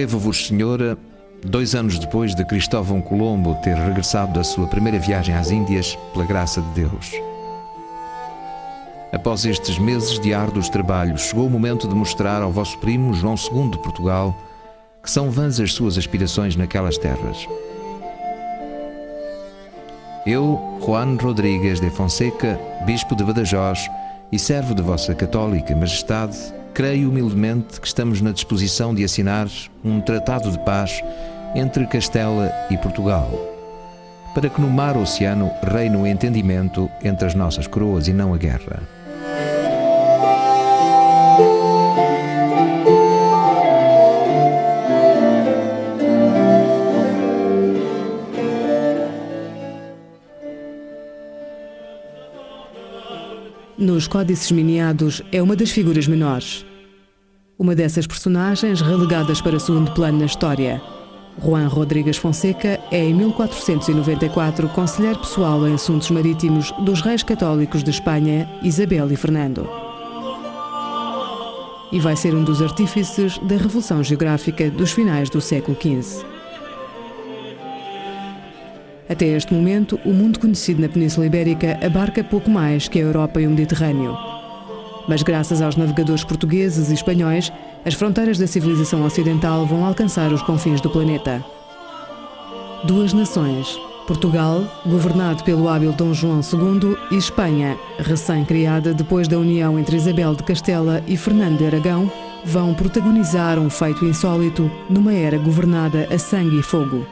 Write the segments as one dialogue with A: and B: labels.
A: Escrevo-vos, Senhora, 2 anos depois de Cristóvão Colombo ter regressado da sua primeira viagem às Índias, pela graça de Deus. Após estes meses de árduos trabalhos, chegou o momento de mostrar ao vosso primo João II de Portugal que são vãs as suas aspirações naquelas terras. Eu, Juan Rodrigues de Fonseca, bispo de Badajoz e servo de vossa católica majestade, creio humildemente que estamos na disposição de assinar um tratado de paz entre Castela e Portugal, para que no mar oceano reine o entendimento entre as nossas coroas e não a guerra.
B: Nos Códices Miniados é uma das figuras menores. Uma dessas personagens relegadas para segundo plano na história. Juan Rodrigues Fonseca é, em 1494, conselheiro pessoal em assuntos marítimos dos reis católicos de Espanha, Isabel e Fernando. E vai ser um dos artífices da Revolução Geográfica dos finais do século XV. Até este momento, o mundo conhecido na Península Ibérica abarca pouco mais que a Europa e o Mediterrâneo. Mas graças aos navegadores portugueses e espanhóis, as fronteiras da civilização ocidental vão alcançar os confins do planeta. 2 nações, Portugal, governado pelo hábil Dom João II, e Espanha, recém-criada depois da união entre Isabel de Castela e Fernando de Aragão, vão protagonizar um feito insólito numa era governada a sangue e fogo.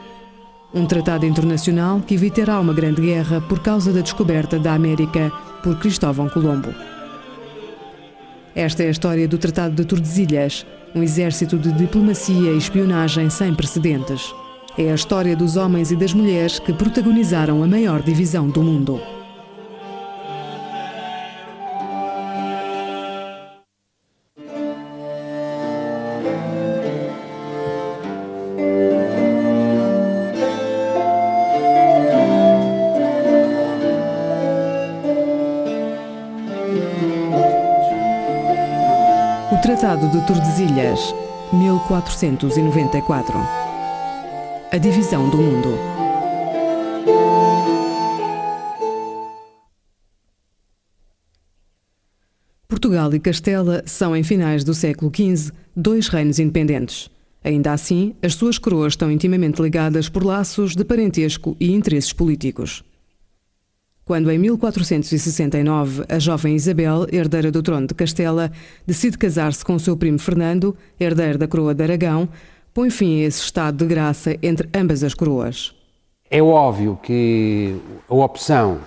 B: Um tratado internacional que evitará uma grande guerra por causa da descoberta da América por Cristóvão Colombo. Esta é a história do Tratado de Tordesilhas, um exército de diplomacia e espionagem sem precedentes. É a história dos homens e das mulheres que protagonizaram a maior divisão do mundo. Tratado de Tordesilhas, 1494. A divisão do mundo. Portugal e Castela são, em finais do século XV, 2 reinos independentes. Ainda assim, as suas coroas estão intimamente ligadas por laços de parentesco e interesses políticos. Quando, em 1469, a jovem Isabel, herdeira do trono de Castela, decide casar-se com o seu primo Fernando, herdeiro da coroa de Aragão, põe fim a esse estado de graça entre ambas as coroas.
C: É óbvio que a opção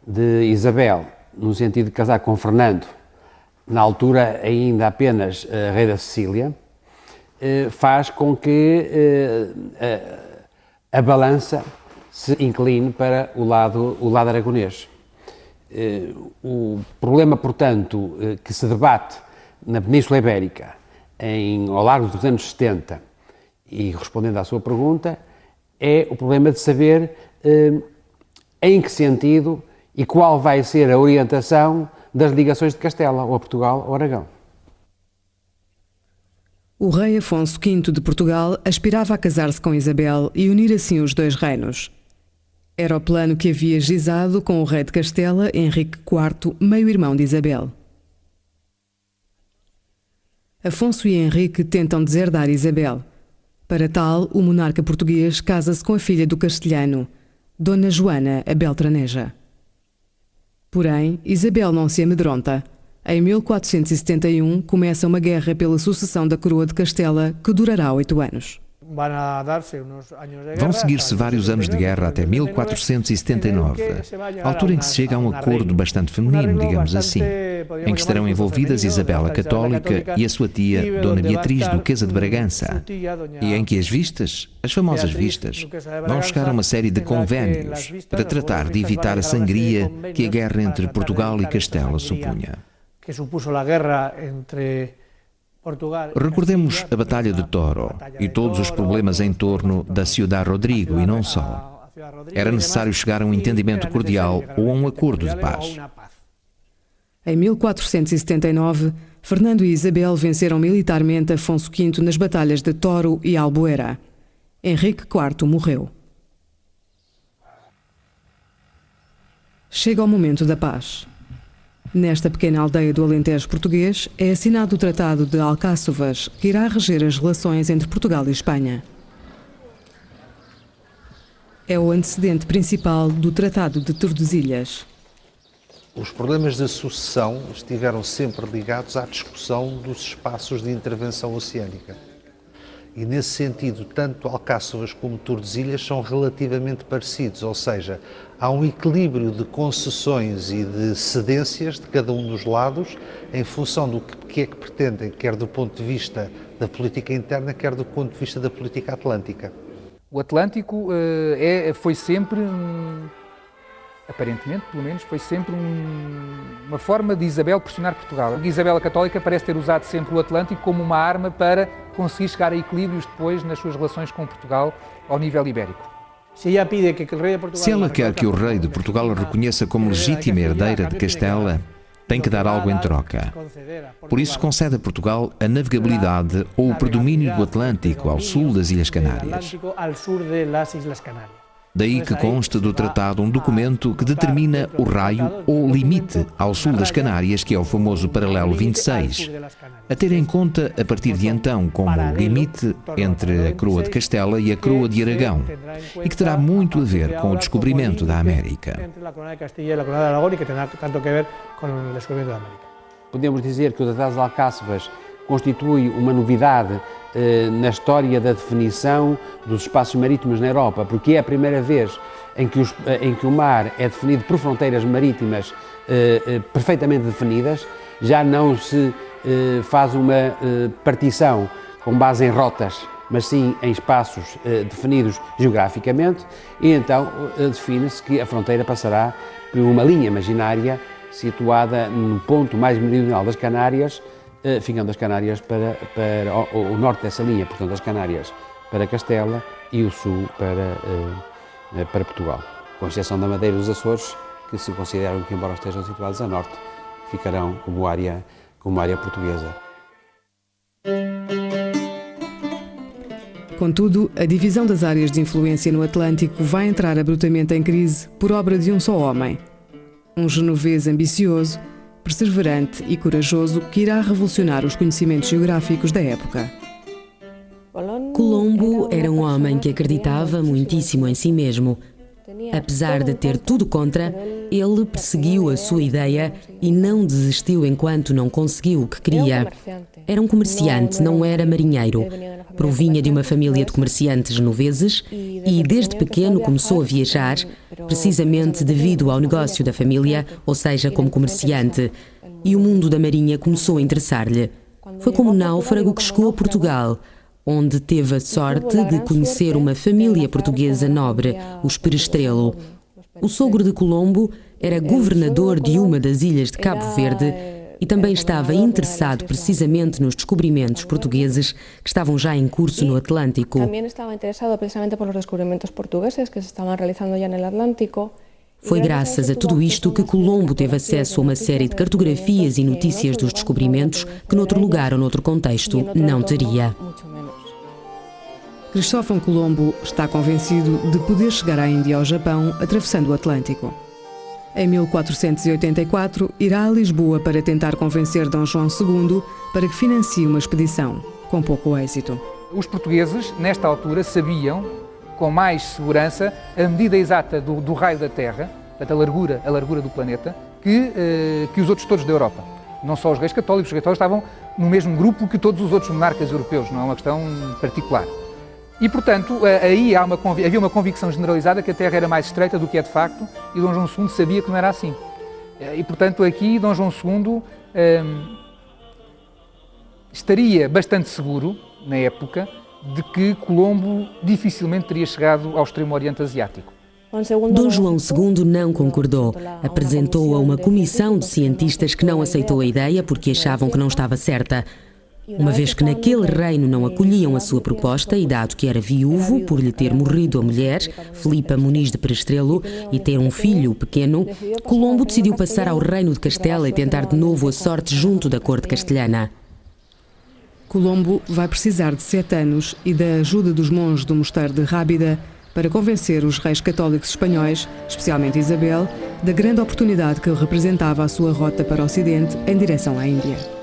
C: de Isabel, no sentido de casar com Fernando, na altura ainda apenas rei da Sicília, faz com que a balança se incline para o lado aragonês. O problema, portanto, que se debate na Península Ibérica ao largo dos anos 70, e respondendo à sua pergunta, é o problema de saber em que sentido e qual vai ser a orientação das ligações de Castela, ou a Portugal, ou Aragão.
B: O rei Afonso V de Portugal aspirava a casar-se com Isabel e unir assim os 2 reinos. Era o plano que havia gizado com o rei de Castela, Henrique IV, meio-irmão de Isabel. Afonso e Henrique tentam deserdar Isabel. Para tal, o monarca português casa-se com a filha do castelhano, Dona Joana a Beltraneja. Porém, Isabel não se amedronta. Em 1471 começa uma guerra pela sucessão da coroa de Castela que durará 8 anos.
A: Vão seguir-se vários anos de guerra até 1479, altura em que se chega a um acordo bastante feminino, digamos assim, em que estarão envolvidas Isabel a Católica e a sua tia, Dona Beatriz, Duquesa de Bragança, e em que as vistas, as famosas vistas, vão chegar a uma série de convénios para tratar de evitar a sangria que a guerra entre Portugal e Castela supunha. Recordemos a Batalha de Toro e todos os problemas em torno da Ciudad Rodrigo e não só. Era necessário chegar a um entendimento cordial ou a um acordo de paz.
B: Em 1479, Fernando e Isabel venceram militarmente Afonso V nas batalhas de Toro e Albuera. Henrique IV morreu. Chega o momento da paz. Nesta pequena aldeia do Alentejo português é assinado o Tratado de Alcáçovas, que irá reger as relações entre Portugal e Espanha. É o antecedente principal do Tratado de Tordesilhas.
D: Os problemas da sucessão estiveram sempre ligados à discussão dos espaços de intervenção oceânica. E, nesse sentido, tanto Alcáçovas como Tordesilhas são relativamente parecidos, ou seja, há um equilíbrio de concessões e de cedências de cada um dos lados em função do que é que pretendem, quer do ponto de vista da política interna, quer do ponto de vista da política atlântica.
E: O Atlântico foi sempre, aparentemente, pelo menos, foi sempre uma forma de Isabel pressionar Portugal. A Isabel a Católica parece ter usado sempre o Atlântico como uma arma para conseguir chegar a equilíbrios depois nas suas relações com Portugal ao nível ibérico.
A: Se ela quer que o rei de Portugal a reconheça como legítima herdeira de Castela, tem que dar algo em troca. Por isso concede a Portugal a navegabilidade ou o predomínio do Atlântico ao sul das Ilhas Canárias. Daí que consta do tratado um documento que determina o raio ou limite ao sul das Canárias, que é o famoso paralelo 26, a ter em conta a partir de então como limite entre a coroa de Castela e a coroa de Aragão, e que terá muito a ver com o descobrimento da América.
C: Podemos dizer que o Tratado de Alcáçovas constitui uma novidade na história da definição dos espaços marítimos na Europa, porque é a primeira vez em que o mar é definido por fronteiras marítimas perfeitamente definidas. Já não se faz uma partição com base em rotas, mas sim em espaços definidos geograficamente, e então define-se que a fronteira passará por uma linha imaginária situada no ponto mais meridional das Canárias, ficando as Canárias para o norte dessa linha, portanto as Canárias para Castela e o sul para Portugal, com exceção da Madeira e dos Açores, que se consideram que, embora estejam situados a norte, ficarão como área portuguesa.
B: Contudo, a divisão das áreas de influência no Atlântico vai entrar abruptamente em crise por obra de um só homem. Um genovês ambicioso, perseverante e corajoso que irá revolucionar os conhecimentos geográficos da época.
F: Colombo era um homem que acreditava muitíssimo em si mesmo. Apesar de ter tudo contra, ele perseguiu a sua ideia e não desistiu enquanto não conseguiu o que queria. Era um comerciante, não era marinheiro. Provinha de uma família de comerciantes genoveses e desde pequeno começou a viajar, precisamente devido ao negócio da família, ou seja, como comerciante, e o mundo da marinha começou a interessar-lhe. Foi como náufrago que chegou a Portugal, onde teve a sorte de conhecer uma família portuguesa nobre, os Perestrelo. O sogro de Colombo era governador de uma das ilhas de Cabo Verde e também estava interessado precisamente nos descobrimentos portugueses que estavam já em curso no Atlântico.
G: Também estava interessado precisamente pelos descobrimentos portugueses que se estavam realizando já no Atlântico.
F: Foi graças a tudo isto que Colombo teve acesso a uma série de cartografias e notícias dos descobrimentos que noutro lugar ou noutro contexto não teria.
B: Cristóvão Colombo está convencido de poder chegar à Índia e ao Japão atravessando o Atlântico. Em 1484, irá a Lisboa para tentar convencer D. João II para que financie uma expedição, com pouco êxito.
E: Os portugueses, nesta altura, sabiam, com mais segurança, a medida exata do raio da Terra, portanto, a largura do planeta, que os outros todos da Europa. Não só os reis católicos estavam no mesmo grupo que todos os outros monarcas europeus, não é uma questão particular. E, portanto, aí havia uma convicção generalizada que a Terra era mais estreita do que é de facto, e D. João II sabia que não era assim. E, portanto, aqui D. João II estaria bastante seguro, na época, de que Colombo dificilmente teria chegado ao extremo oriente asiático.
F: D. João II não concordou. Apresentou a uma comissão de cientistas que não aceitou a ideia porque achavam que não estava certa. Uma vez que naquele reino não acolhiam a sua proposta e dado que era viúvo por lhe ter morrido a mulher, Filipa Muniz de Perestrelo, e ter um filho pequeno, Colombo decidiu passar ao reino de Castela e tentar de novo a sorte junto da corte castelhana.
B: Colombo vai precisar de 7 anos e da ajuda dos monges do mosteiro de Rábida para convencer os reis católicos espanhóis, especialmente Isabel, da grande oportunidade que representava a sua rota para o Ocidente em direção à Índia.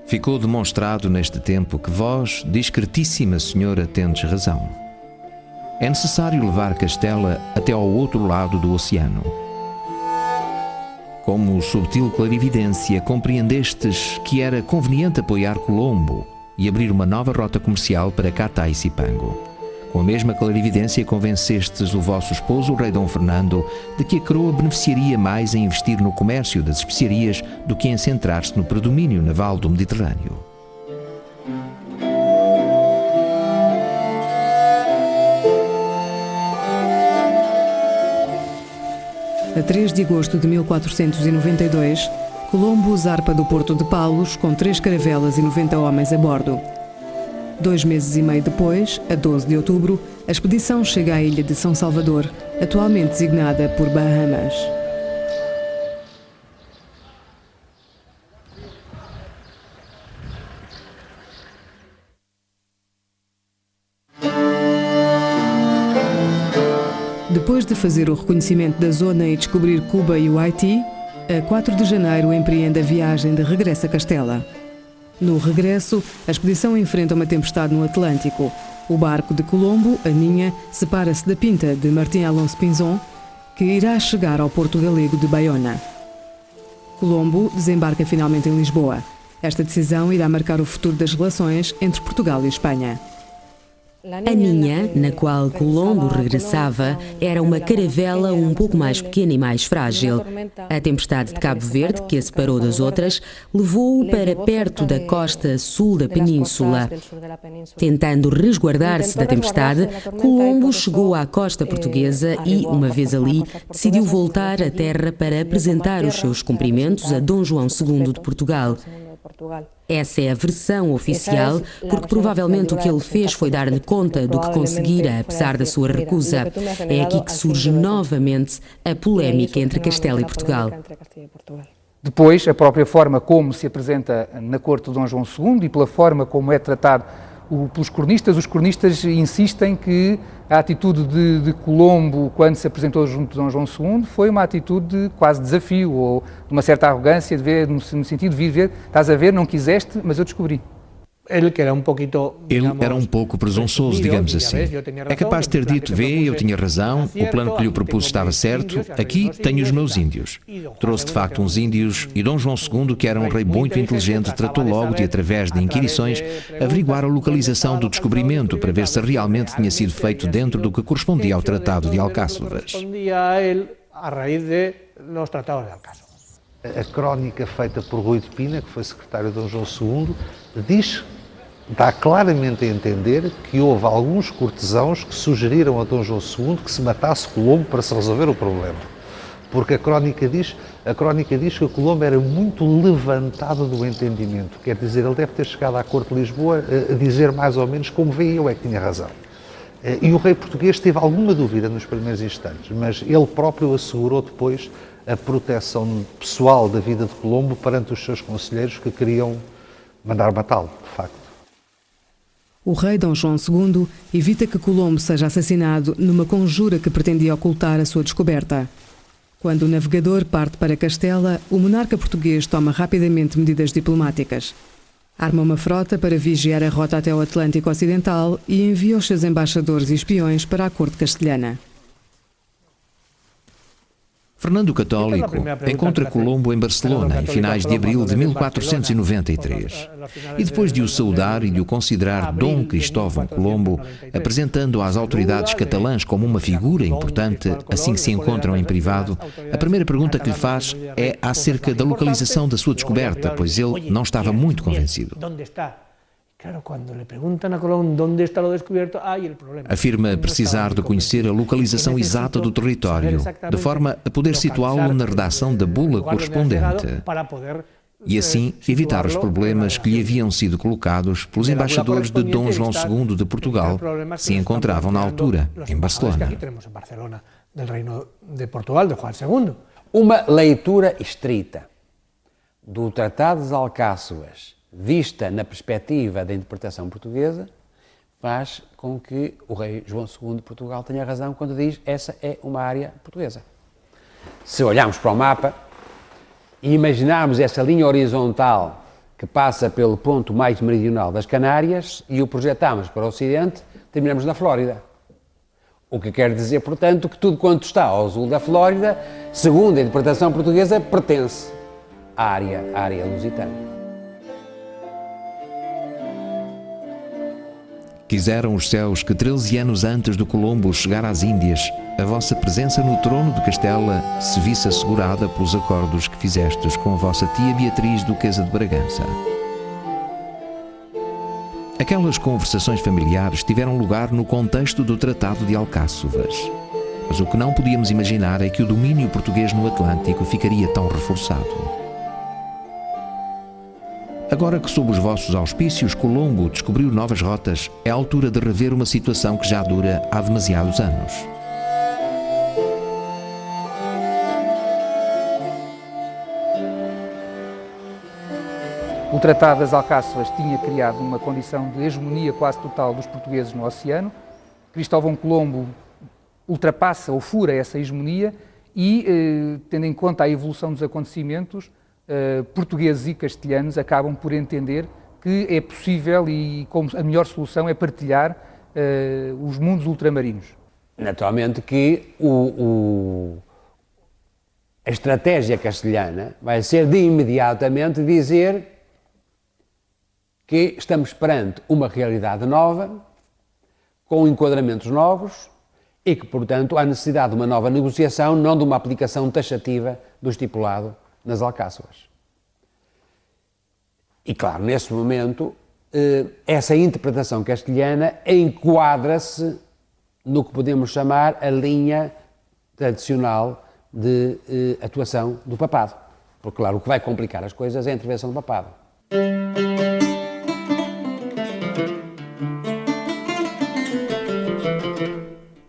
A: Ficou demonstrado neste tempo que vós, discretíssima senhora, tendes razão. É necessário levar Castela até ao outro lado do oceano. Como subtil clarividência, compreendestes que era conveniente apoiar Colombo e abrir uma nova rota comercial para Catá e Cipango. Com a mesma clarividência convencestes o vosso esposo, o rei Dom Fernando, de que a coroa beneficiaria mais em investir no comércio das especiarias do que em centrar-se no predomínio naval do Mediterrâneo.
B: A 3 de agosto de 1492, Colombo zarpa do porto de Palos com 3 caravelas e 90 homens a bordo. 2 meses e meio depois, a 12 de outubro, a expedição chega à ilha de São Salvador, atualmente designada por Bahamas. Depois de fazer o reconhecimento da zona e descobrir Cuba e o Haiti, a 4 de janeiro empreende a viagem de regresso a Castela. No regresso, a expedição enfrenta uma tempestade no Atlântico. O barco de Colombo, a Ninha, separa-se da Pinta de Martim Alonso Pinzon, que irá chegar ao porto galego de Baiona. Colombo desembarca finalmente em Lisboa. Esta decisão irá marcar o futuro das relações entre Portugal e Espanha.
F: A Ninha, na qual Colombo regressava, era uma caravela um pouco mais pequena e mais frágil. A tempestade de Cabo Verde, que a separou das outras, levou-o para perto da costa sul da península. Tentando resguardar-se da tempestade, Colombo chegou à costa portuguesa e, uma vez ali, decidiu voltar à terra para apresentar os seus cumprimentos a Dom João II de Portugal. Essa é a versão oficial, porque provavelmente o que ele fez foi dar-lhe conta do que conseguira, apesar da sua recusa. É aqui que surge novamente a polémica entre Castela e Portugal.
E: Depois, a própria forma como se apresenta na corte de Dom João II e pela forma como é tratado pelos cronistas, os cronistas insistem que a atitude de Colombo, quando se apresentou junto de Dom João II, foi uma atitude de quase desafio, ou de uma certa arrogância, de ver, no sentido de vir ver, estás a ver, não quiseste, mas eu descobri.
A: Ele era um pouco presunçoso, digamos assim. É capaz de ter dito, vê, eu tinha razão, o plano que lhe propus estava certo, aqui tenho os meus índios. Trouxe de facto uns índios e Dom João II, que era um rei muito inteligente, tratou logo de, através de inquirições, averiguar a localização do descobrimento para ver se realmente tinha sido feito dentro do que correspondia ao Tratado de Alcáçovas.
D: A crónica feita por Rui de Pina, que foi secretário de Dom João II, dá claramente a entender que houve alguns cortesãos que sugeriram a Dom João II que se matasse Colombo para se resolver o problema. Porque a crónica diz que Colombo era muito levantado do entendimento. Quer dizer, ele deve ter chegado à corte de Lisboa a dizer mais ou menos como veio, eu é que tinha razão. E o rei português teve alguma dúvida nos primeiros instantes, mas ele próprio assegurou depois a proteção pessoal da vida de Colombo perante os seus conselheiros que queriam mandar matá-lo, de facto.
B: O rei Dom João II evita que Colombo seja assassinado numa conjura que pretendia ocultar a sua descoberta. Quando o navegador parte para Castela, o monarca português toma rapidamente medidas diplomáticas. Arma uma frota para vigiar a rota até o Atlântico Ocidental e envia os seus embaixadores e espiões para a corte castelhana.
A: Fernando o Católico encontra Colombo em Barcelona em finais de abril de 1493 e depois de o saudar e de o considerar Dom Cristóvão Colombo, apresentando-o às autoridades catalãs como uma figura importante, assim que se encontram em privado, a primeira pergunta que lhe faz é acerca da localização da sua descoberta, pois ele não estava muito convencido. Afirma precisar de conhecer a localização exata do território, de forma a poder situá-lo na redação da bula correspondente. e assim evitar os problemas que lhe haviam sido colocados pelos embaixadores de Dom João II de Portugal, que se encontravam na altura em Barcelona.
C: Uma leitura estrita do Tratado das Alcáçovas, vista na perspectiva da interpretação portuguesa, faz com que o rei João II de Portugal tenha razão quando diz essa é uma área portuguesa. Se olharmos para o mapa e imaginarmos essa linha horizontal que passa pelo ponto mais meridional das Canárias e o projetarmos para o ocidente, terminamos na Flórida. O que quer dizer, portanto, que tudo quanto está ao sul da Flórida, segundo a interpretação portuguesa, pertence à área lusitana.
A: Quiseram os céus que 13 anos antes do Colombo chegar às Índias, a vossa presença no trono de Castela se visse assegurada pelos acordos que fizestes com a vossa tia Beatriz, duquesa de Bragança. Aquelas conversações familiares tiveram lugar no contexto do Tratado de Alcáçovas. Mas o que não podíamos imaginar é que o domínio português no Atlântico ficaria tão reforçado. Agora que sob os vossos auspícios Colombo descobriu novas rotas, é a altura de rever uma situação que já dura há demasiados anos.
E: O Tratado das Alcáçovas tinha criado uma condição de hegemonia quase total dos portugueses no oceano. Cristóvão Colombo ultrapassa ou fura essa hegemonia e, tendo em conta a evolução dos acontecimentos, portugueses e castelhanos acabam por entender que é possível e como a melhor solução é partilhar os mundos ultramarinos.
C: Naturalmente que a estratégia castelhana vai ser de imediatamente dizer que estamos perante uma realidade nova, com enquadramentos novos e que, portanto, há necessidade de uma nova negociação, não de uma aplicação taxativa do estipulado nas Alcáçovas. E, claro, nesse momento, essa interpretação castelhana enquadra-se no que podemos chamar a linha tradicional de atuação do papado. Porque, claro, o que vai complicar as coisas é a intervenção do papado.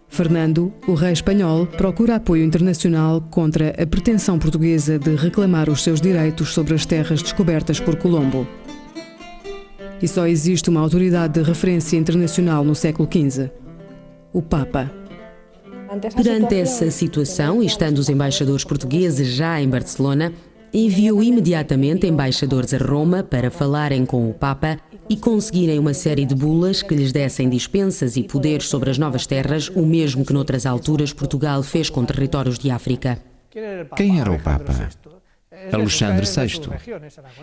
B: Fernando, o rei espanhol, procura apoio internacional contra a pretensão portuguesa de reclamar os seus direitos sobre as terras descobertas por Colombo. E só existe uma autoridade de referência internacional no século XV: o Papa.
F: Perante essa situação, e estando os embaixadores portugueses já em Barcelona, enviou imediatamente embaixadores a Roma para falarem com o Papa e conseguirem uma série de bulas que lhes dessem dispensas e poderes sobre as novas terras, o mesmo que noutras alturas Portugal fez com territórios de África.
A: Quem era o Papa? Alexandre VI.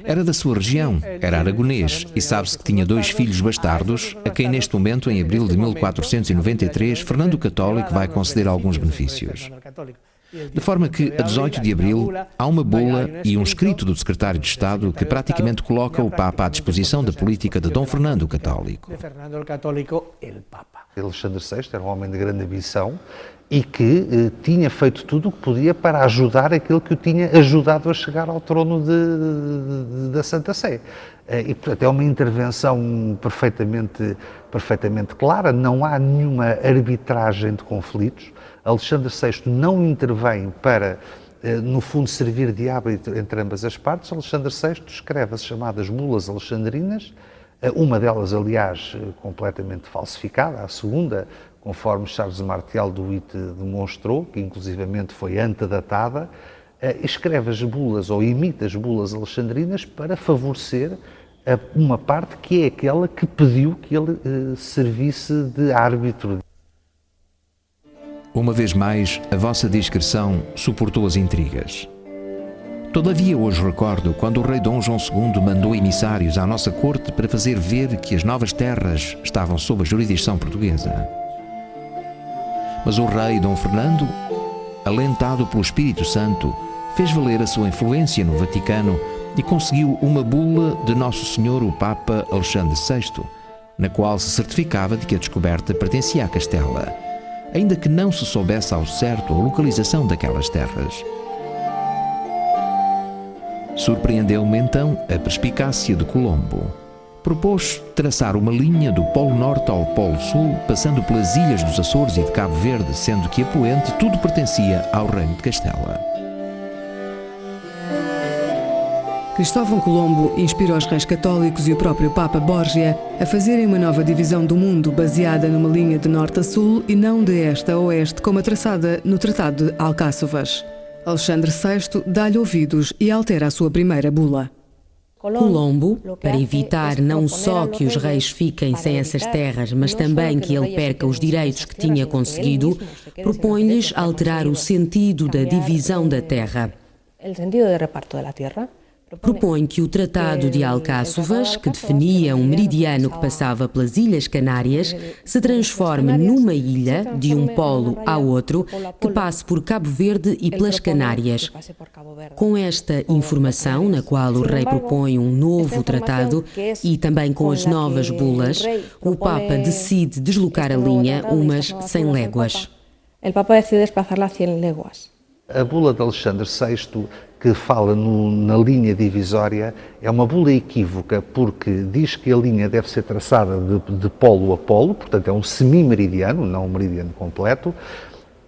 A: Era da sua região, era aragonês e sabe-se que tinha 2 filhos bastardos, a quem neste momento, em abril de 1493, Fernando o Católico vai conceder alguns benefícios. De forma que, a 18 de abril, há uma bula e um escrito do secretário de Estado que praticamente coloca o Papa à disposição da política de Dom Fernando o Católico.
D: Alexandre VI era um homem de grande ambição e que tinha feito tudo o que podia para ajudar aquele que o tinha ajudado a chegar ao trono da Santa Sé. E, portanto, é uma intervenção perfeitamente clara, não há nenhuma arbitragem de conflitos. Alexandre VI não intervém para, no fundo, servir de árbitro entre ambas as partes. Alexandre VI escreve as chamadas bulas alexandrinas, uma delas, aliás, completamente falsificada, a segunda, conforme Charles Martial de Witt demonstrou, que inclusivamente foi antedatada, escreve as bulas ou imita as bulas alexandrinas para favorecer uma parte que é aquela que pediu que ele servisse de árbitro.
A: Uma vez mais, a vossa discrição suportou as intrigas. Todavia, hoje recordo quando o rei Dom João II mandou emissários à nossa corte para fazer ver que as novas terras estavam sob a jurisdição portuguesa. Mas o rei Dom Fernando, alentado pelo Espírito Santo, fez valer a sua influência no Vaticano e conseguiu uma bula de Nosso Senhor o Papa Alexandre VI, na qual se certificava de que a descoberta pertencia a Castela, ainda que não se soubesse ao certo a localização daquelas terras. Surpreendeu-me então a perspicácia de Colombo. Propôs traçar uma linha do Polo Norte ao Polo Sul, passando pelas ilhas dos Açores e de Cabo Verde, sendo que a poente tudo pertencia ao Reino de Castela.
B: Cristóvão Colombo inspirou os reis católicos e o próprio Papa Borgia a fazerem uma nova divisão do mundo baseada numa linha de norte a sul e não de este a oeste como a traçada no Tratado de Alcáçovas. Alexandre VI dá-lhe ouvidos e altera a sua primeira bula.
F: Colombo, para evitar não só que os reis fiquem sem essas terras, mas também que ele perca os direitos que tinha conseguido, propõe-lhes alterar o sentido da divisão da terra. Propõe que o Tratado de Alcáçovas, que definia um meridiano que passava pelas Ilhas Canárias, se transforme numa ilha, de um polo ao outro, que passe por Cabo Verde e pelas Canárias. Com esta informação, na qual o rei propõe um novo tratado, e também com as novas bulas, o Papa decide deslocar a linha umas 100 léguas.
G: O Papa decide desplazá-la a 100 léguas.
D: A bula de Alexandre VI, que fala na linha divisória, é uma bula equívoca porque diz que a linha deve ser traçada de polo a polo, portanto é um semimeridiano, não um meridiano completo,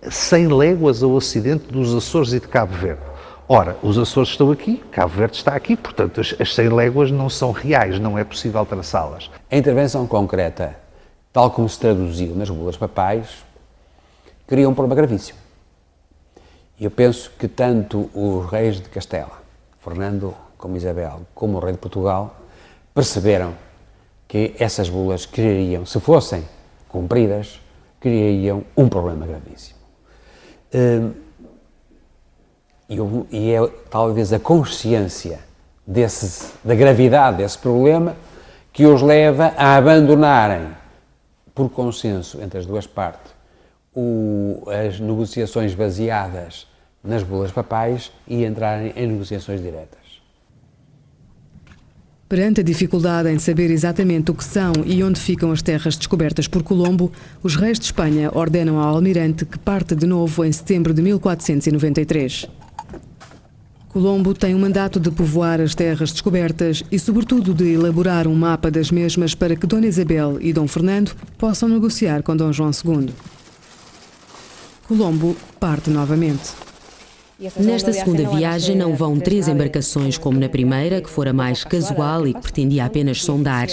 D: 100 léguas ao ocidente dos Açores e de Cabo Verde. Ora, os Açores estão aqui, Cabo Verde está aqui, portanto as 100 léguas não são reais, não é possível traçá-las.
C: A intervenção concreta, tal como se traduziu nas bulas papais, cria um problema gravíssimo. Eu penso que tanto os reis de Castela, Fernando como Isabel, como o rei de Portugal, perceberam que essas bulas criariam, se fossem cumpridas, criariam um problema gravíssimo. E é talvez a consciência da gravidade desse problema que os leva a abandonarem, por consenso entre as duas partes, as negociações baseadas nas bulas papais e entrarem em negociações diretas.
B: Perante a dificuldade em saber exatamente o que são e onde ficam as terras descobertas por Colombo, os reis de Espanha ordenam ao almirante que parte de novo em setembro de 1493. Colombo tem o mandato de povoar as terras descobertas e, sobretudo, de elaborar um mapa das mesmas para que Dona Isabel e Dom Fernando possam negociar com Dom João II. Colombo parte novamente.
F: Nesta segunda viagem não vão 3 embarcações como na primeira, que fora mais casual e que pretendia apenas sondar.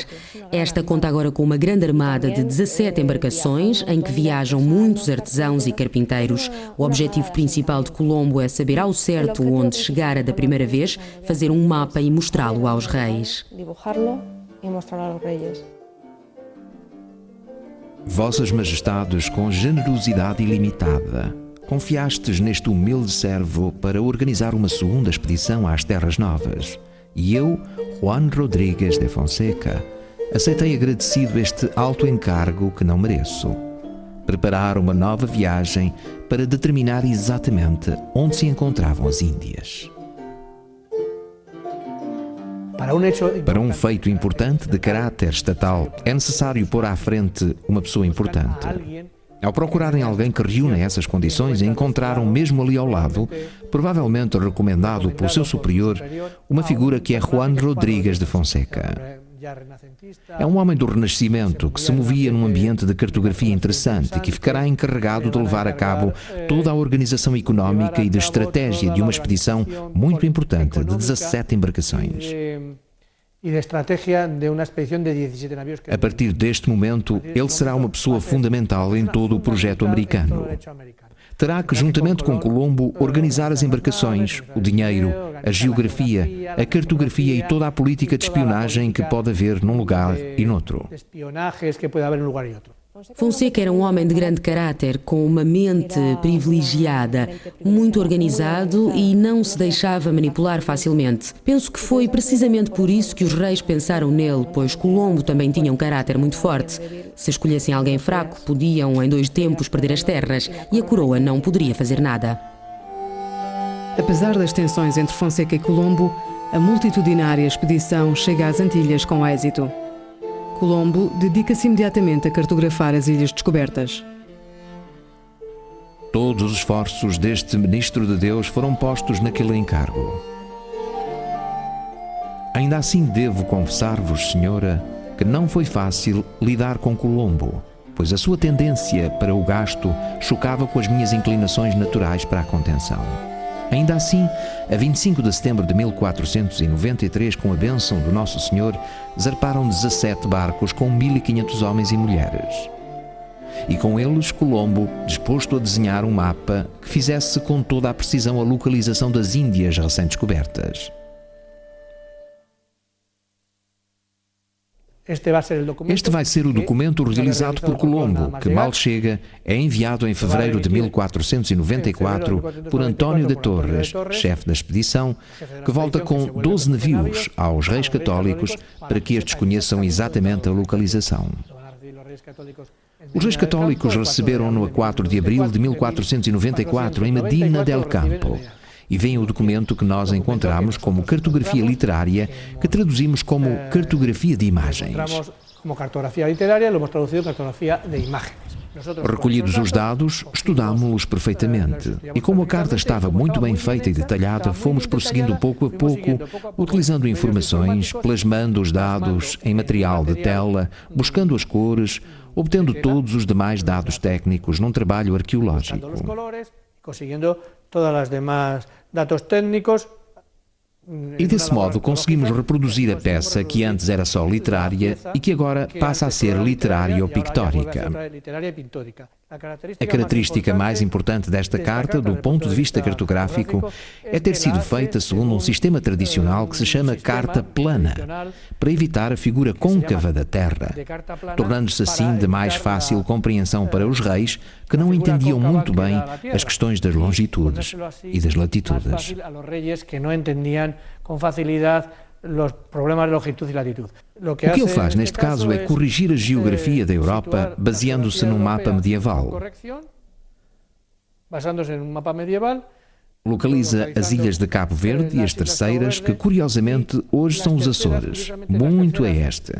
F: Esta conta agora com uma grande armada de 17 embarcações, em que viajam muitos artesãos e carpinteiros. O objetivo principal de Colombo é saber ao certo onde chegara da primeira vez, fazer um mapa e mostrá-lo aos reis.
A: Vossas Majestades, com generosidade ilimitada, confiastes neste humilde servo para organizar uma segunda expedição às Terras Novas. E eu, Juan Rodríguez de Fonseca, aceitei agradecido este alto encargo que não mereço. Preparar uma nova viagem para determinar exatamente onde se encontravam as Índias. Para um feito importante de caráter estatal, é necessário pôr à frente uma pessoa importante. Ao procurarem alguém que reúna essas condições, encontraram mesmo ali ao lado, provavelmente recomendado pelo seu superior, uma figura que é Juan Rodríguez de Fonseca. É um homem do Renascimento que se movia num ambiente de cartografia interessante e que ficará encarregado de levar a cabo toda a organização económica e de estratégia de uma expedição muito importante de 17 embarcações. A partir deste momento, ele será uma pessoa fundamental em todo o projeto americano. Terá que, juntamente com Colombo, organizar as embarcações, o dinheiro, a geografia, a cartografia e toda a política de espionagem que pode haver num lugar e noutro.
F: Fonseca era um homem de grande caráter, com uma mente privilegiada, muito organizado e não se deixava manipular facilmente. Penso que foi precisamente por isso que os reis pensaram nele, pois Colombo também tinha um caráter muito forte. Se escolhessem alguém fraco, podiam em 2 tempos perder as terras e a coroa não poderia fazer nada.
B: Apesar das tensões entre Fonseca e Colombo, a multitudinária expedição chega às Antilhas com êxito. Colombo dedica-se imediatamente a cartografar as ilhas descobertas.
A: Todos os esforços deste ministro de Deus foram postos naquele encargo. Ainda assim devo confessar-vos, senhora, que não foi fácil lidar com Colombo, pois a sua tendência para o gasto chocava com as minhas inclinações naturais para a contenção. Ainda assim, a 25 de setembro de 1493, com a bênção do Nosso Senhor, zarparam 17 barcos com 1.500 homens e mulheres. E com eles, Colombo, disposto a desenhar um mapa que fizesse com toda a precisão a localização das Índias recém-descobertas. Este vai ser o documento realizado por Colombo, que mal chega, é enviado em fevereiro de 1494 por António de Torres, chefe da expedição, que volta com 12 navios aos reis católicos para que estes conheçam exatamente a localização. Os reis católicos receberam-no a 4 de abril de 1494 em Medina del Campo. E vem o documento que nós encontramos como cartografia literária, que traduzimos como cartografia de imagens. Recolhidos os dados, estudámos-los perfeitamente. E como a carta estava muito bem feita e detalhada, fomos prosseguindo pouco a pouco, utilizando informações, plasmando os dados em material de tela, buscando as cores, obtendo todos os demais dados técnicos num trabalho arqueológico.
H: Todas as demais dados técnicos.
A: E desse modo conseguimos reproduzir a peça que antes era só literária e que agora passa a ser literário-pictórica. A característica mais importante desta carta, do ponto de vista cartográfico, é ter sido feita segundo um sistema tradicional que se chama carta plana, para evitar a figura côncava da Terra, tornando-se assim de mais fácil compreensão para os reis que não entendiam muito bem as questões das longitudes e das latitudes.
H: Os problemas de longitude e latitude.
A: O que ele faz neste caso é corrigir a geografia da Europa baseando-se num mapa medieval. Localiza as ilhas de Cabo Verde e as terceiras, que curiosamente hoje são os Açores, muito a este,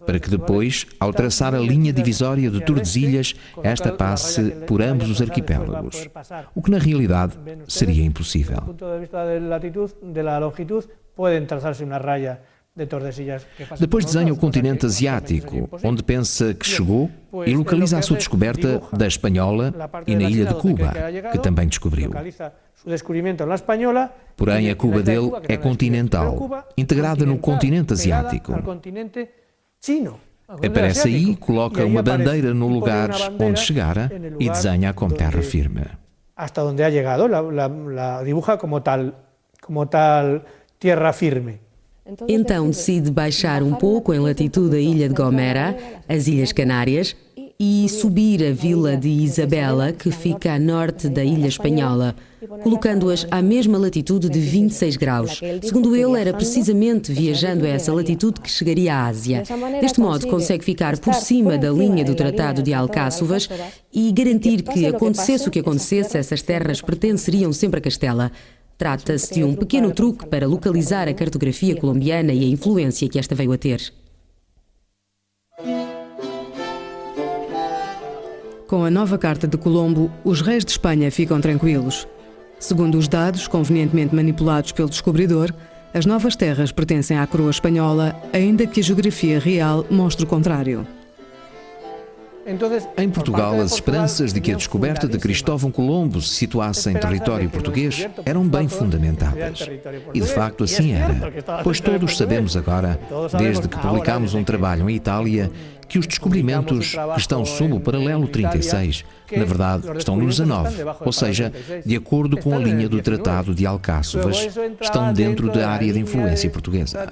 A: para que depois, ao traçar a linha divisória de Tordesilhas, esta passe por ambos os arquipélagos, o que na realidade seria impossível. Depois desenha o continente asiático, onde pensa que chegou, e localiza a sua descoberta da Espanhola e na ilha de Cuba, que também descobriu. Porém, a Cuba dele é continental, integrada no continente asiático. Aparece aí, coloca uma bandeira no lugar onde chegara e desenha como terra firme.
H: Hasta onde ha llegado, la dibuja como tal tierra firme.
F: Então decide baixar um pouco em latitude a ilha de Gomera, as Ilhas Canárias, e subir a vila de Isabela, que fica a norte da ilha espanhola, colocando-as à mesma latitude de 26 graus. Segundo ele, era precisamente viajando a essa latitude que chegaria à Ásia. Deste modo, consegue ficar por cima da linha do Tratado de Alcáçovas e garantir que, acontecesse o que acontecesse, essas terras pertenceriam sempre a Castela. Trata-se de um pequeno truque para localizar a cartografia colombiana e a influência que esta veio a ter.
B: Com a nova carta de Colombo, os reis de Espanha ficam tranquilos. Segundo os dados, convenientemente manipulados pelo descobridor, as novas terras pertencem à coroa espanhola, ainda que a geografia real mostre o contrário.
A: Em Portugal, as esperanças de que a descoberta de Cristóvão Colombo se situasse em território português eram bem fundamentadas. E de facto assim era, pois todos sabemos agora, desde que publicámos um trabalho em Itália, que os descobrimentos que estão sob o paralelo 36, na verdade, estão no 19, ou seja, de acordo com a linha do Tratado de Alcáçovas, estão dentro da área de influência portuguesa.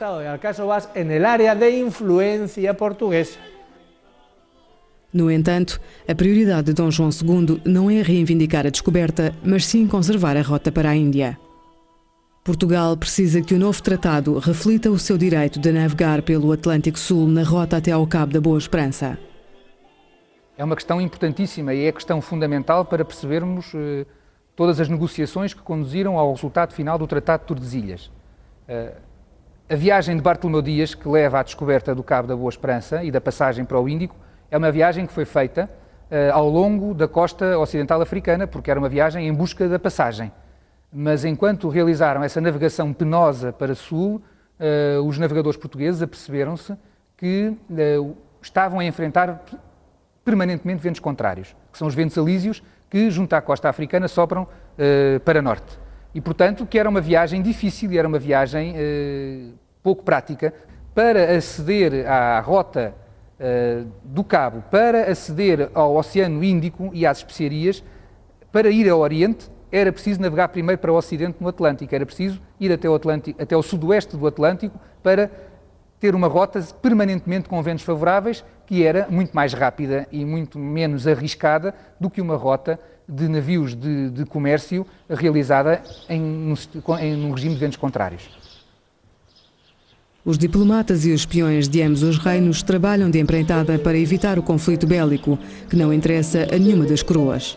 B: No entanto, a prioridade de Dom João II não é reivindicar a descoberta, mas sim conservar a rota para a Índia. Portugal precisa que o novo tratado reflita o seu direito de navegar pelo Atlântico Sul na rota até ao Cabo da Boa Esperança.
E: É uma questão importantíssima e é a questão fundamental para percebermos todas as negociações que conduziram ao resultado final do Tratado de Tordesilhas. A viagem de Bartolomeu Dias, que leva à descoberta do Cabo da Boa Esperança e da passagem para o Índico, é uma viagem que foi feita ao longo da costa ocidental africana, porque era uma viagem em busca da passagem. Mas enquanto realizaram essa navegação penosa para sul, os navegadores portugueses aperceberam-se que estavam a enfrentar permanentemente ventos contrários, que são os ventos alísios que, junto à costa africana, sopram para norte. E, portanto, que era uma viagem difícil e era uma viagem pouco prática. Para aceder à rota do Cabo, para aceder ao Oceano Índico e às especiarias, para ir ao Oriente, era preciso navegar primeiro para o Ocidente no Atlântico, era preciso ir até o sudoeste do Atlântico para ter uma rota permanentemente com ventos favoráveis, que era muito mais rápida e muito menos arriscada do que uma rota de navios de comércio realizada num regime de ventos contrários.
B: Os diplomatas e os espiões de ambos os reinos trabalham de empreitada para evitar o conflito bélico, que não interessa a nenhuma das coroas.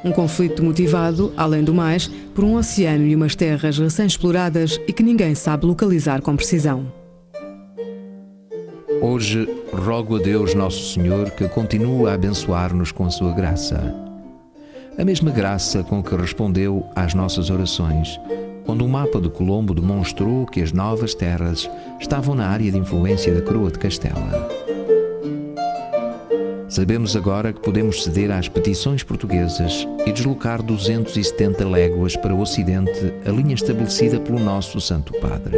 B: Um conflito motivado, além do mais, por um oceano e umas terras recém-exploradas e que ninguém sabe localizar com precisão.
A: Hoje, rogo a Deus Nosso Senhor que continue a abençoar-nos com a sua graça. A mesma graça com que respondeu às nossas orações, quando o mapa de Colombo demonstrou que as novas terras estavam na área de influência da coroa de Castela. Sabemos agora que podemos ceder às petições portuguesas e deslocar 270 léguas para o Ocidente a linha estabelecida pelo nosso Santo Padre.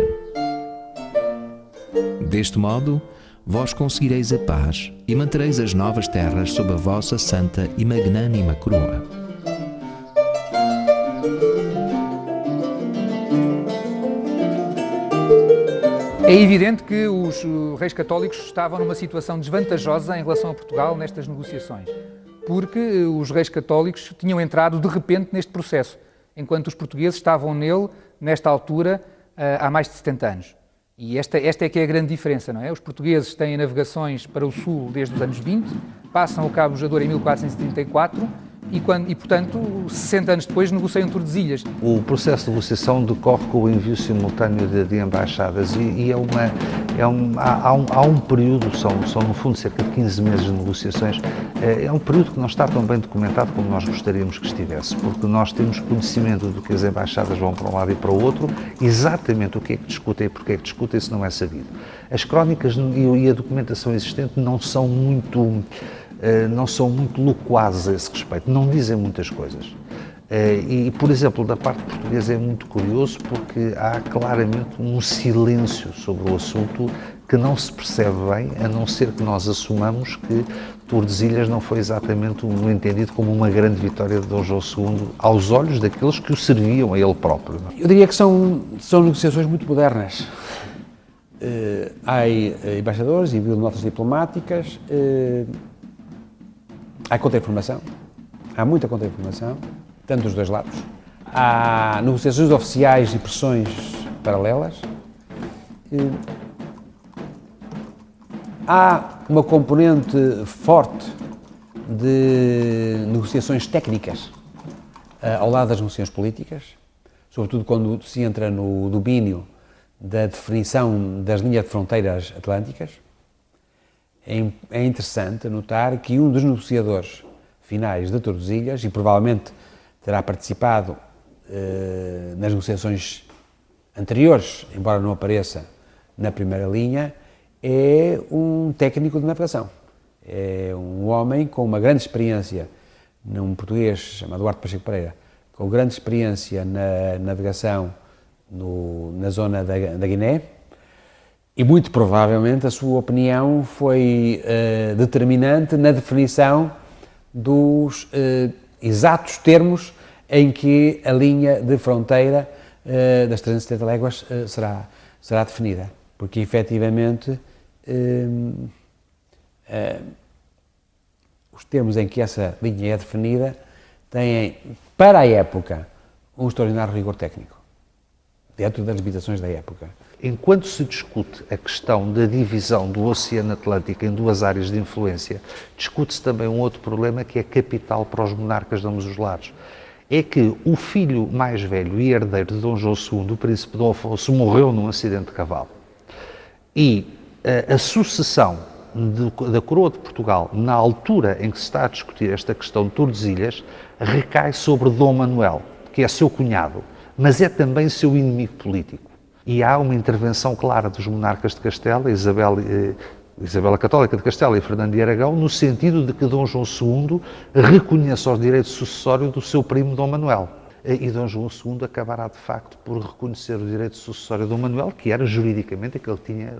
A: Deste modo, vós conseguireis a paz e mantereis as novas terras sob a vossa santa e magnânima coroa.
E: É evidente que os reis católicos estavam numa situação desvantajosa em relação a Portugal nestas negociações, porque os reis católicos tinham entrado de repente neste processo, enquanto os portugueses estavam nele, nesta altura, há mais de 70 anos. E esta é que é a grande diferença, não é? Os portugueses têm navegações para o sul desde os anos 20, passam o Cabo Bojador em 1434 e, portanto, 60 anos depois negociam Tordesilhas.
D: O processo de negociação decorre com o envio simultâneo de embaixadas e há um período, são no fundo cerca de 15 meses de negociações, é um período que não está tão bem documentado como nós gostaríamos que estivesse, porque nós temos conhecimento do que as embaixadas vão para um lado e para o outro, exatamente o que é que discutem e porque é que discutem, isso não é sabido. As crónicas e a documentação existente não são muito loquazes a esse respeito, não dizem muitas coisas. E, por exemplo, da parte portuguesa é muito curioso porque há claramente um silêncio sobre o assunto que não se percebe bem, a não ser que nós assumamos que Tordesilhas não foi exatamente entendido como uma grande vitória de Dom João II aos olhos daqueles que o serviam a ele próprio.
C: Eu diria que são negociações muito modernas. Há embaixadores, envio de notas diplomáticas, há contra-informação, há muita contra-informação, tanto dos dois lados. Há negociações oficiais e pressões paralelas. Há uma componente forte de negociações técnicas ao lado das negociações políticas, sobretudo quando se entra no domínio da definição das linhas de fronteiras atlânticas. É interessante notar que um dos negociadores finais de Tordesilhas, e provavelmente terá participado nas negociações anteriores, embora não apareça na primeira linha, é um técnico de navegação. É um homem com uma grande experiência, um português chamado Duarte Pacheco Pereira, com grande experiência na navegação na zona da Guiné, e muito provavelmente a sua opinião foi determinante na definição dos exatos termos em que a linha de fronteira das 370 léguas será definida, porque efetivamente os termos em que essa linha é definida têm, para a época, um extraordinário rigor técnico, dentro das limitações da época.
D: Enquanto se discute a questão da divisão do Oceano Atlântico em duas áreas de influência, discute-se também um outro problema que é capital para os monarcas de ambos os lados. É que o filho mais velho e herdeiro de Dom João II, o príncipe Dom Afonso, morreu num acidente de cavalo. E a sucessão da coroa de Portugal, na altura em que se está a discutir esta questão de Tordesilhas, recai sobre Dom Manuel, que é seu cunhado, mas é também seu inimigo político. E há uma intervenção clara dos monarcas de Castela, Isabel a Católica de Castela e Fernando de Aragão, no sentido de que Dom João II reconheça os direitos sucessórios do seu primo Dom Manuel. E Dom João II acabará, de facto, por reconhecer o direito sucessório de Dom Manuel, que era juridicamente aquele que tinha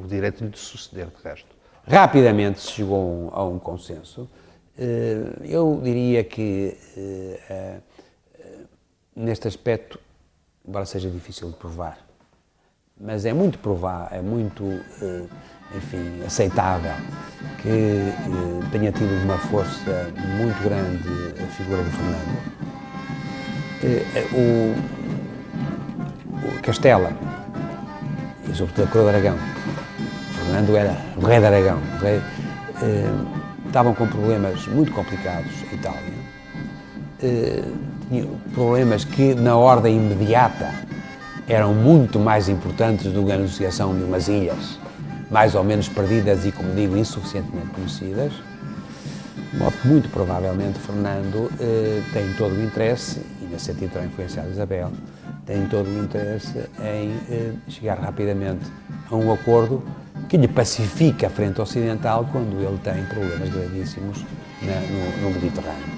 D: o direito de lhe suceder, de resto.
C: Rapidamente se chegou a um consenso. Eu diria que, neste aspecto, embora seja difícil de provar, mas é muito provável, é muito, enfim, aceitável que tenha tido uma força muito grande a figura de Fernando. O Castela, e sobretudo a Coroa de Aragão, Fernando era o rei de Aragão, estavam com problemas muito complicados em Itália, tinham problemas que na ordem imediata eram muito mais importantes do que a negociação de umas ilhas, mais ou menos perdidas e, como digo, insuficientemente conhecidas, de modo que muito provavelmente Fernando tem todo o interesse, e nesse sentido terá influenciado Isabel, tem todo o interesse em chegar rapidamente a um acordo que lhe pacifique a frente ocidental quando ele tem problemas gravíssimos no Mediterrâneo.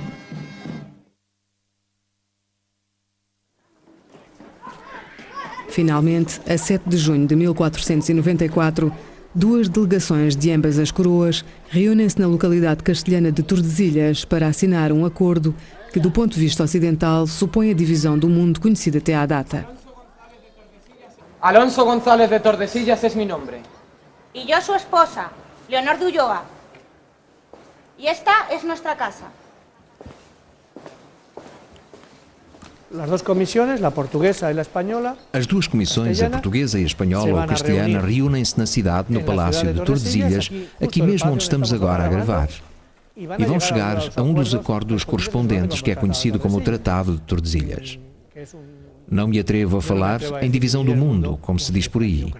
B: Finalmente, a 7 de junho de 1494, duas delegações de ambas as coroas reúnem-se na localidade castelhana de Tordesilhas para assinar um acordo que, do ponto de vista ocidental, supõe a divisão do mundo conhecida até à data.
I: Alonso González de Tordesillas es mi nombre.
J: Y yo su esposa, Leonor de Ulloa. Y esta es nuestra casa.
H: As duas comissões, a portuguesa e a espanhola.
A: As duas comissões, a portuguesa e a espanhola ou castelhana, reúnem-se na cidade, no Palácio de Tordesilhas, aqui mesmo onde estamos agora a gravar. E vão chegar a um dos acordos correspondentes, que é conhecido como o Tratado de Tordesilhas. Não me atrevo a falar em divisão do mundo, como se diz por aí.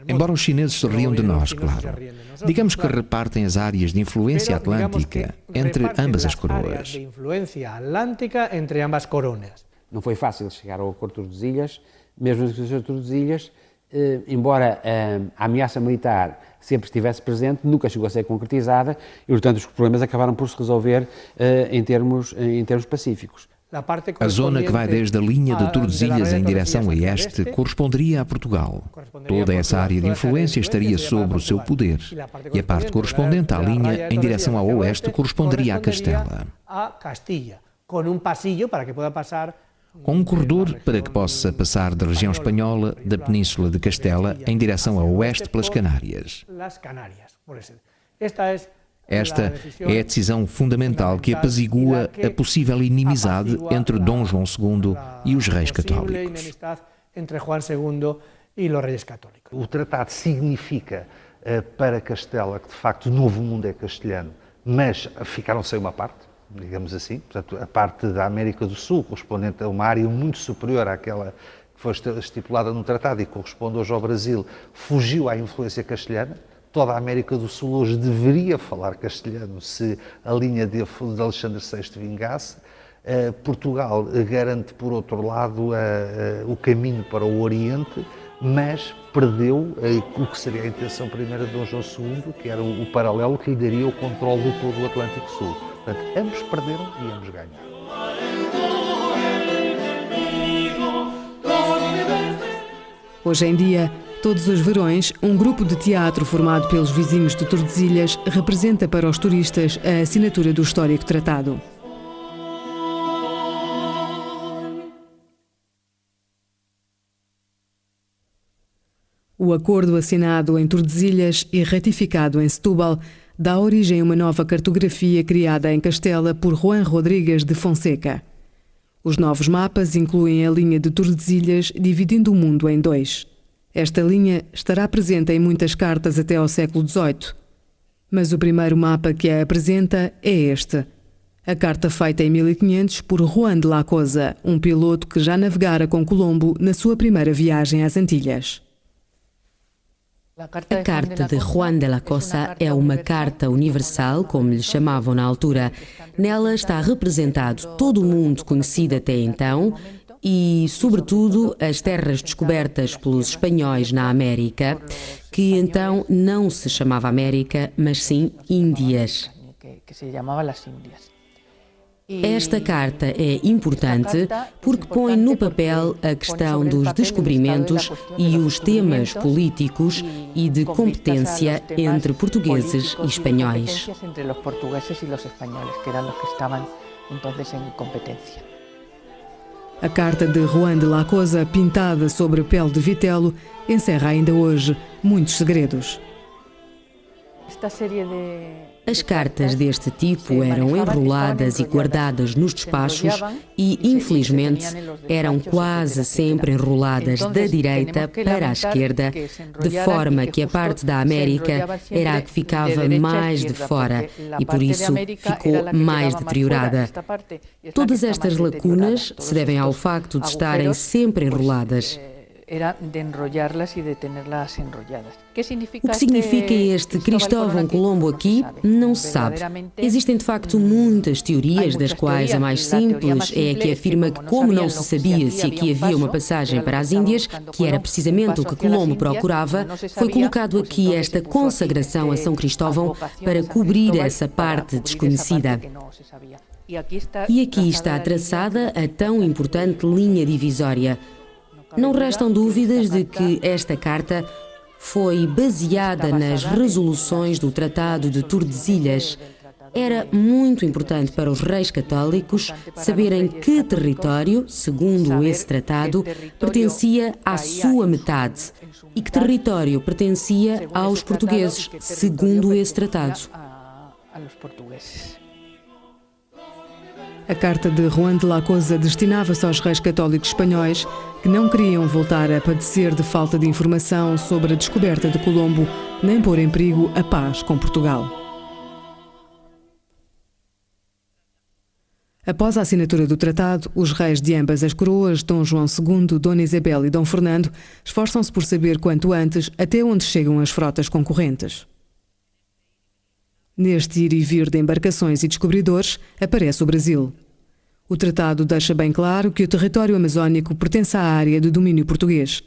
A: Embora os chineses se riam de nós, claro. Digamos que repartem as áreas de influência atlântica entre ambas as coroas.
C: Não foi fácil chegar ao acordo de Tordesilhas, mesmo nas negociações de Tordesilhas, embora a ameaça militar sempre estivesse presente, nunca chegou a ser concretizada e, portanto, os problemas acabaram por se resolver em termos pacíficos.
A: A zona que vai desde a linha de Tordesilhas em direção a este corresponderia a Portugal. Toda essa área de influência estaria sob o seu poder. E a parte correspondente à linha em direção ao oeste corresponderia a Castela. Com um corredor para que possa passar da região espanhola da Península de Castela em direção a oeste pelas Canárias. Esta é a decisão fundamental que apazigua a possível inimizade entre Dom João II e os reis católicos.
D: O tratado significa para Castela que, de facto, o novo mundo é castelhano, mas ficaram sem uma parte, digamos assim. Portanto, a parte da América do Sul, correspondente a uma área muito superior àquela que foi estipulada no tratado e corresponde hoje ao Brasil, fugiu à influência castelhana. Toda a América do Sul hoje deveria falar castelhano se a linha de Alexandre VI vingasse. Portugal garante, por outro lado, o caminho para o Oriente, mas perdeu o que seria a intenção primeira de Dom João II, que era o paralelo que lhe daria o controle de todo o Atlântico Sul. Portanto, ambos perderam e ambos ganharam.
B: Hoje em dia, todos os verões, um grupo de teatro formado pelos vizinhos de Tordesilhas representa para os turistas a assinatura do histórico tratado. O acordo assinado em Tordesilhas e ratificado em Setúbal dá origem a uma nova cartografia criada em Castela por Juan Rodrigues de Fonseca. Os novos mapas incluem a linha de Tordesilhas, dividindo o mundo em dois. Esta linha estará presente em muitas cartas até ao século XVIII. Mas o primeiro mapa que a apresenta é este. A carta feita em 1500 por Juan de la Cosa, um piloto que já navegara com Colombo na sua primeira viagem às Antilhas.
F: A carta de Juan de la Cosa é uma carta universal, como lhe chamavam na altura. Nela está representado todo o mundo conhecido até então e, sobretudo, as terras descobertas pelos espanhóis na América, que então não se chamava América, mas sim Índias. Esta carta é importante porque põe no papel a questão dos descobrimentos e os temas políticos e de competência entre portugueses e espanhóis.
B: A carta de Juan de la Cosa, pintada sobre pele de vitelo, encerra ainda hoje muitos segredos. As cartas deste tipo eram enroladas e guardadas nos despachos e, infelizmente, eram quase sempre enroladas da direita para a esquerda, de forma que a parte da América era a que ficava mais de fora e, por isso, ficou mais deteriorada. Todas estas lacunas se devem ao facto de estarem sempre enroladas. O que significa este Cristóvão Colombo aqui, não se sabe. Existem de facto muitas teorias, das quais a mais simples é a que afirma que, como não se sabia se aqui havia uma passagem para as Índias, que era precisamente o que Colombo procurava, foi colocado aqui esta consagração a São Cristóvão para cobrir essa parte desconhecida. E aqui está traçada a tão importante linha divisória. Não restam dúvidas de que esta carta foi baseada nas resoluções do Tratado de Tordesilhas. Era muito importante para os reis católicos saberem que território, segundo esse tratado, pertencia à sua metade e que território pertencia aos portugueses, segundo esse tratado. A carta de Juan de la Cosa destinava-se aos reis católicos espanhóis que não queriam voltar a padecer de falta de informação sobre a descoberta de Colombo, nem pôr em perigo a paz com Portugal. Após a assinatura do tratado, os reis de ambas as coroas, Dom João II, Dona Isabel e Dom Fernando, esforçam-se por saber quanto antes até onde chegam as frotas concorrentes. Neste ir e vir de embarcações e descobridores, aparece o Brasil. O tratado deixa bem claro que o território amazónico pertence à área de domínio português.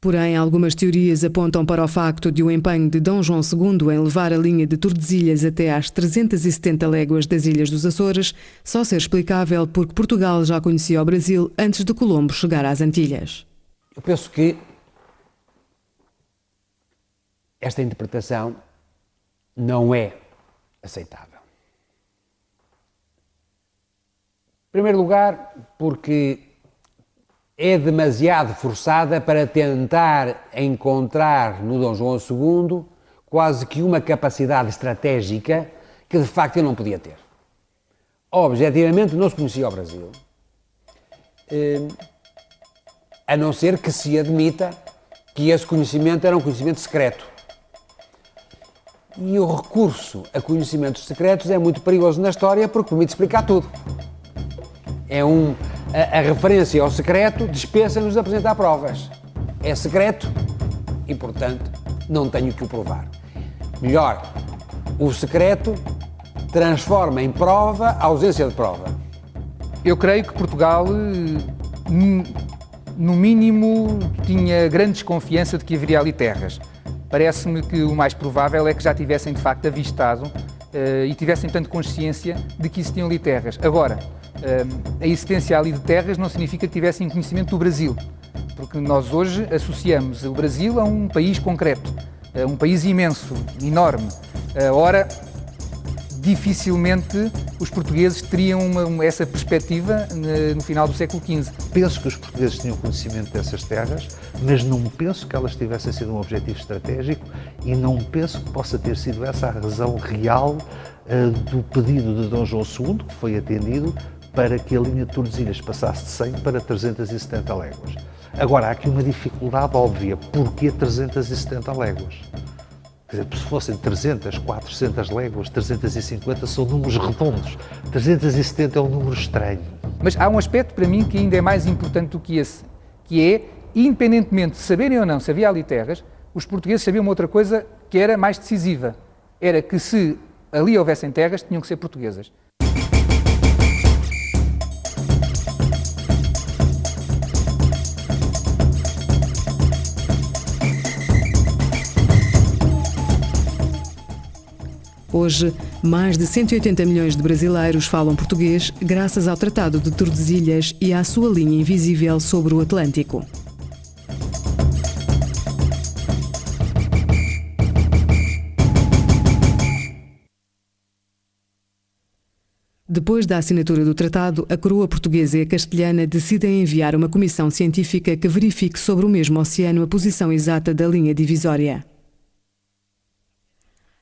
B: Porém, algumas teorias apontam para o facto de o empenho de Dom João II em levar a linha de Tordesilhas até às 370 léguas das Ilhas dos Açores só ser explicável porque Portugal já conhecia o Brasil antes de Colombo chegar às Antilhas.
C: Eu penso que esta interpretação não é aceitável. Em primeiro lugar, porque é demasiado forçada para tentar encontrar no Dom João II quase que uma capacidade estratégica que de facto ele não podia ter. Objetivamente não se conhecia o Brasil, a não ser que se admita que esse conhecimento era um conhecimento secreto. E o recurso a conhecimentos secretos é muito perigoso na história porque permite explicar tudo. A referência ao secreto dispensa-nos de apresentar provas. É secreto e, portanto, não tenho que o provar. Melhor, o secreto transforma em prova a ausência de prova.
E: Eu creio que Portugal, no mínimo, tinha grande desconfiança de que haveria ali terras. Parece-me que o mais provável é que já tivessem de facto avistado e tivessem tanto consciência de que existiam ali terras. Agora, a existência ali de terras não significa que tivessem conhecimento do Brasil, porque nós hoje associamos o Brasil a um país concreto, a um país imenso, enorme. Ora, dificilmente os portugueses teriam essa perspectiva no final do século XV.
D: Penso que os portugueses tinham conhecimento dessas terras, mas não penso que elas tivessem sido um objetivo estratégico e não penso que possa ter sido essa a razão real do pedido de Dom João II, que foi atendido, para que a linha de Tordesilhas passasse de 100 para 370 léguas. Agora, há aqui uma dificuldade óbvia. Porquê 370 léguas? Quer dizer, se fossem 300, 400 léguas, 350 são números redondos. 370 é um número estranho.
E: Mas há um aspecto para mim que ainda é mais importante do que esse, que é, independentemente de saberem ou não se havia ali terras, os portugueses sabiam uma outra coisa que era mais decisiva. Era que se ali houvessem terras, tinham que ser portuguesas.
B: Hoje, mais de 180 milhões de brasileiros falam português graças ao Tratado de Tordesilhas e à sua linha invisível sobre o Atlântico. Depois da assinatura do tratado, a coroa portuguesa e a castelhana decidem enviar uma comissão científica que verifique sobre o mesmo oceano a posição exata da linha divisória.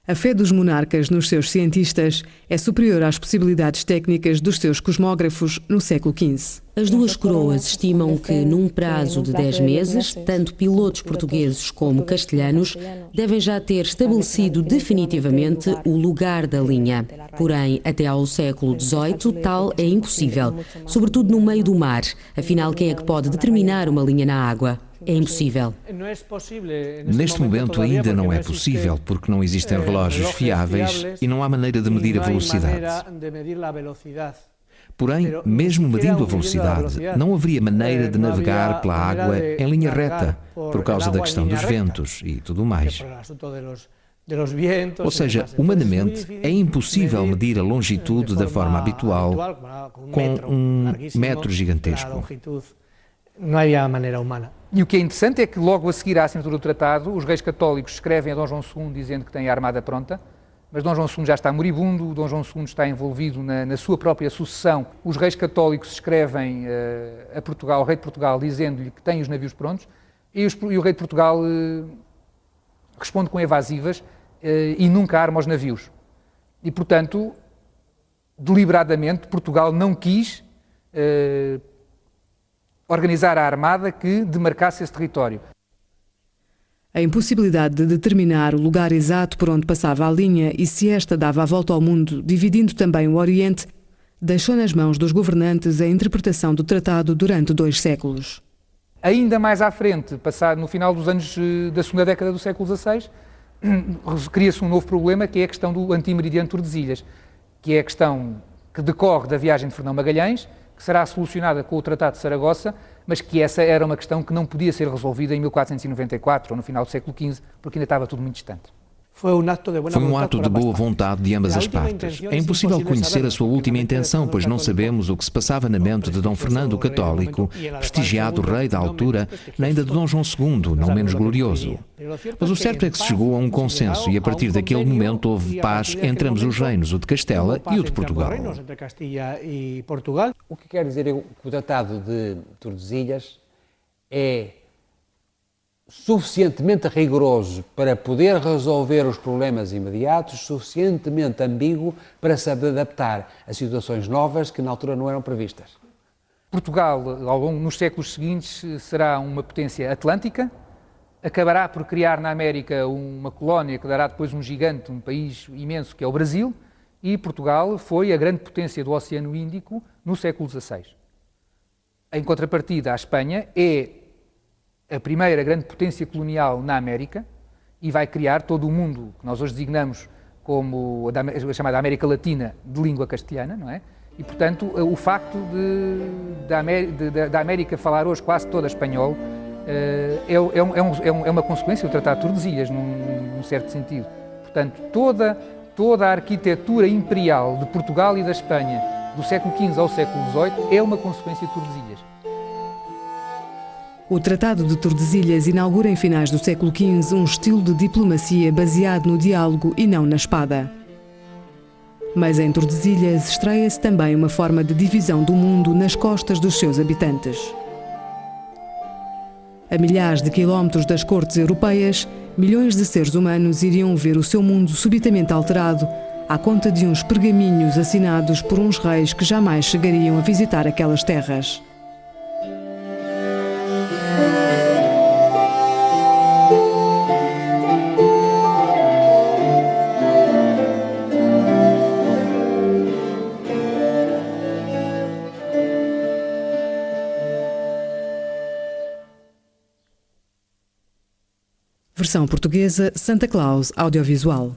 B: A fé dos monarcas nos seus cientistas é superior às possibilidades técnicas dos seus cosmógrafos no século XV.
F: As duas coroas estimam que, num prazo de 10 meses, tanto pilotos portugueses como castelhanos devem já ter estabelecido definitivamente o lugar da linha. Porém, até ao século XVIII, tal é impossível, sobretudo no meio do mar. Afinal, quem é que pode determinar uma linha na água? É impossível.
A: Neste momento ainda não é possível, porque não existem relógios fiáveis e não há maneira de medir a velocidade. Porém, mesmo medindo a velocidade, não haveria maneira de navegar pela água em linha reta, por causa da questão dos ventos e tudo mais. Ou seja, humanamente, é impossível medir a longitude da forma habitual com um metro gigantesco.
H: Não havia maneira humana.
E: E o que é interessante é que logo a seguir à assinatura do tratado, os reis católicos escrevem a Dom João II dizendo que tem a armada pronta, mas Dom João II já está moribundo, Dom João II está envolvido na sua própria sucessão. Os reis católicos escrevem a Portugal, ao rei de Portugal, dizendo-lhe que tem os navios prontos, e o rei de Portugal responde com evasivas e nunca arma os navios. E, portanto, deliberadamente, Portugal não quis organizar a armada que demarcasse esse território.
B: A impossibilidade de determinar o lugar exato por onde passava a linha e se esta dava a volta ao mundo, dividindo também o Oriente, deixou nas mãos dos governantes a interpretação do tratado durante 2 séculos.
E: Ainda mais à frente, passado no final dos anos da segunda década do século XVI, cria-se um novo problema, que é a questão do antimeridiano de Tordesilhas, que é a questão que decorre da viagem de Fernão Magalhães, que será solucionada com o Tratado de Saragossa, mas que essa era uma questão que não podia ser resolvida em 1494 ou no final do século XV, porque ainda estava tudo muito distante.
A: Foi um ato de boa vontade de ambas as partes. É impossível conhecer a sua última intenção, pois não sabemos o que se passava na mente de Dom Fernando o Católico, prestigiado rei da altura, nem da de Dom João II, não menos glorioso. Mas o certo é que se chegou a um consenso e a partir daquele momento houve paz entre ambos os reinos, o de Castela e o de Portugal.
C: O que quer dizer que o Tratado de Tordesilhas é suficientemente rigoroso para poder resolver os problemas imediatos, suficientemente ambíguo para se adaptar a situações novas que na altura não eram previstas.
E: Portugal, ao longo nos séculos seguintes, será uma potência atlântica, acabará por criar na América uma colónia que dará depois um gigante, um país imenso que é o Brasil, e Portugal foi a grande potência do Oceano Índico no século XVI. Em contrapartida, a Espanha é a primeira grande potência colonial na América e vai criar todo o mundo que nós hoje designamos como a chamada América Latina de língua castelhana, não é? E, portanto, o facto da América falar hoje quase toda espanhol é uma consequência do Tratado de Tordesilhas, num certo sentido. Portanto, toda a arquitetura imperial de Portugal e da Espanha do século XV ao século XVIII é uma consequência de Tordesilhas.
B: O Tratado de Tordesilhas inaugura em finais do século XV um estilo de diplomacia baseado no diálogo e não na espada. Mas em Tordesilhas estreia-se também uma forma de divisão do mundo nas costas dos seus habitantes. A milhares de quilómetros das cortes europeias, milhões de seres humanos iriam ver o seu mundo subitamente alterado à conta de uns pergaminhos assinados por uns reis que jamais chegariam a visitar aquelas terras. Versão portuguesa, Santa Claus Audiovisual.